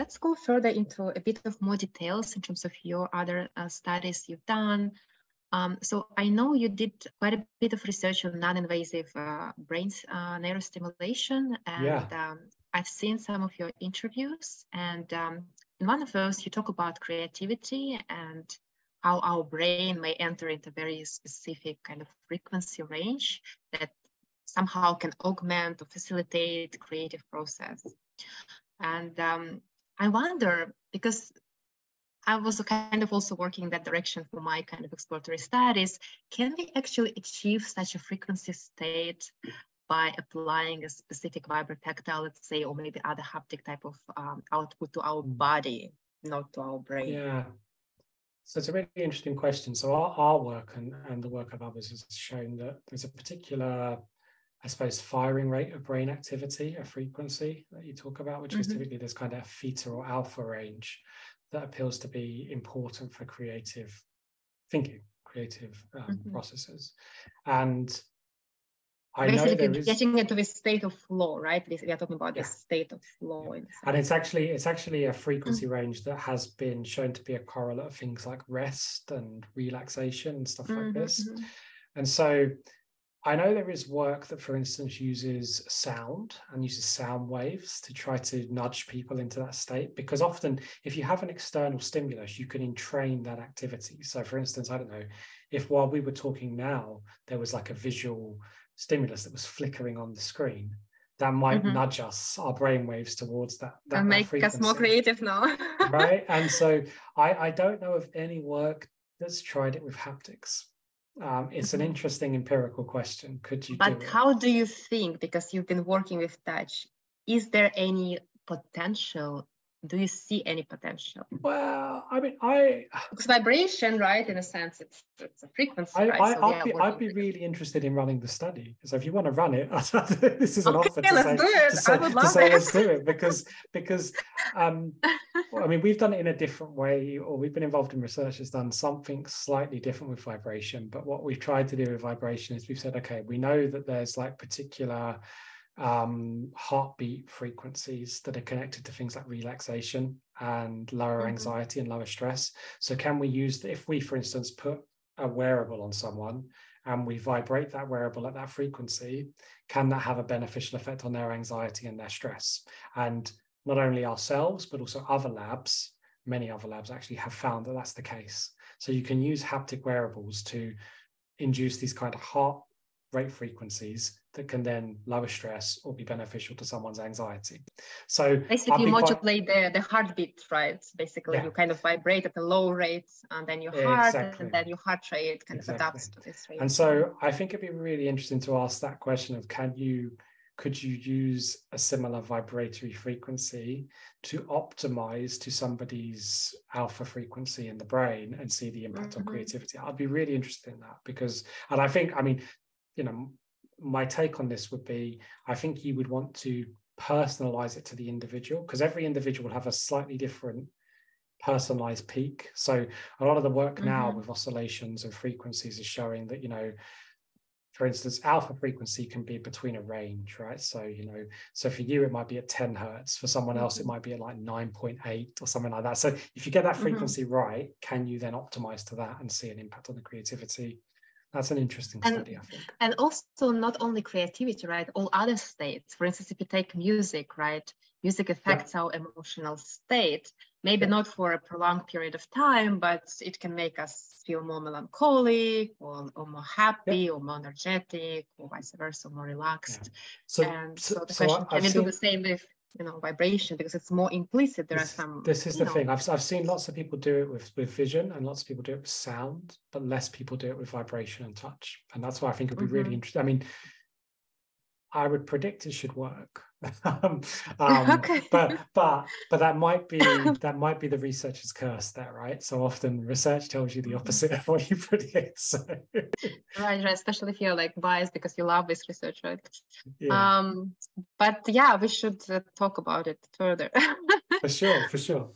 let's go further into a bit of more details in terms of your other studies you've done. So I know you did quite a bit of research on non-invasive brain neurostimulation, and I've seen some of your interviews, and in one of those you talk about creativity and how our brain may enter into very specific kind of frequency range that somehow can augment or facilitate creative process. And I wonder, because I was kind of also working in that direction for my kind of exploratory studies, can we actually achieve such a frequency state by applying a specific vibrotactile, let's say, or maybe other haptic type of output to our body, not to our brain? Yeah. So it's a really interesting question. So our work and the work of others has shown that there's a particular, I suppose, firing rate of brain activity, a frequency that you talk about, which is typically this kind of theta or alpha range that appears to be important for creative thinking, creative processes. And I know there is getting into this state of flow, right? We are talking about this state of flow. And it's actually a frequency range that has been shown to be a correlate of things like rest and relaxation and stuff like this. And so I know there is work that, for instance, uses sound and uses sound waves to try to nudge people into that state, because often if you have an external stimulus, you can entrain that activity. So for instance, I don't know, if while we were talking now, there was like a visual stimulus that was flickering on the screen, that might nudge us, our brain waves, towards that and make frequency. us more creative now. Right. And so I don't know of any work that's tried it with haptics. It's an interesting empirical question. Could you do it? But how do you think, because you've been working with touch, is there any potential? Do you see any potential? Well, I mean, because vibration, right? In a sense, it's a frequency. I'd be really interested in running the study. So if you want to run it, this is an offer to let's say, do it. I would love it. Let's do it, because well, I mean, we've done it in a different way, or we've been involved in research that's done something slightly different with vibration. But what we've tried to do with vibration is we've said, okay, we know that there's like particular heartbeat frequencies that are connected to things like relaxation and lower anxiety and lower stress. So can we use, if we, for instance, put a wearable on someone and we vibrate that wearable at that frequency, can that have a beneficial effect on their anxiety and their stress? And not only ourselves, but also other labs, many other labs actually have found that that's the case. So you can use haptic wearables to induce these kind of heart rate frequencies that can then lower stress or be beneficial to someone's anxiety. So basically modulate the heartbeat, right? Basically you kind of vibrate at a low rate, and then your heart, and then your heart rate kind of adapts to this rate. And so I think it'd be really interesting to ask that question of, could you use a similar vibratory frequency to optimize to somebody's alpha frequency in the brain and see the impact on creativity? I'd be really interested in that, because, and I think, I mean, you know, my take on this would be, I think you would want to personalize it to the individual, because every individual will have a slightly different personalized peak. So a lot of the work now with oscillations and frequencies is showing that, you know, for instance, alpha frequency can be between a range, right? So, you know, so for you, it might be at 10 hertz. For someone else, it might be at like 9.8 or something like that. So if you get that frequency right, can you then optimize to that and see an impact on the creativity? That's an interesting study, I think. And also not only creativity, right? All other states. For instance, if you take music, right? Music affects our emotional state. Maybe not for a prolonged period of time, but it can make us feel more melancholic or more happy or more energetic, or vice versa, more relaxed. So the question, can you do the same with, you know, vibration, because it's more implicit? There are some. This is the thing. I've seen lots of people do it with vision, and lots of people do it with sound, but less people do it with vibration and touch. And that's why I think it'd be really interesting. I mean, I would predict it should work. But that might be the researcher's curse there, right? So often research tells you the opposite of what you predict. So. Right, especially if you're like biased because you love this research, right? But yeah, we should talk about it further. For sure.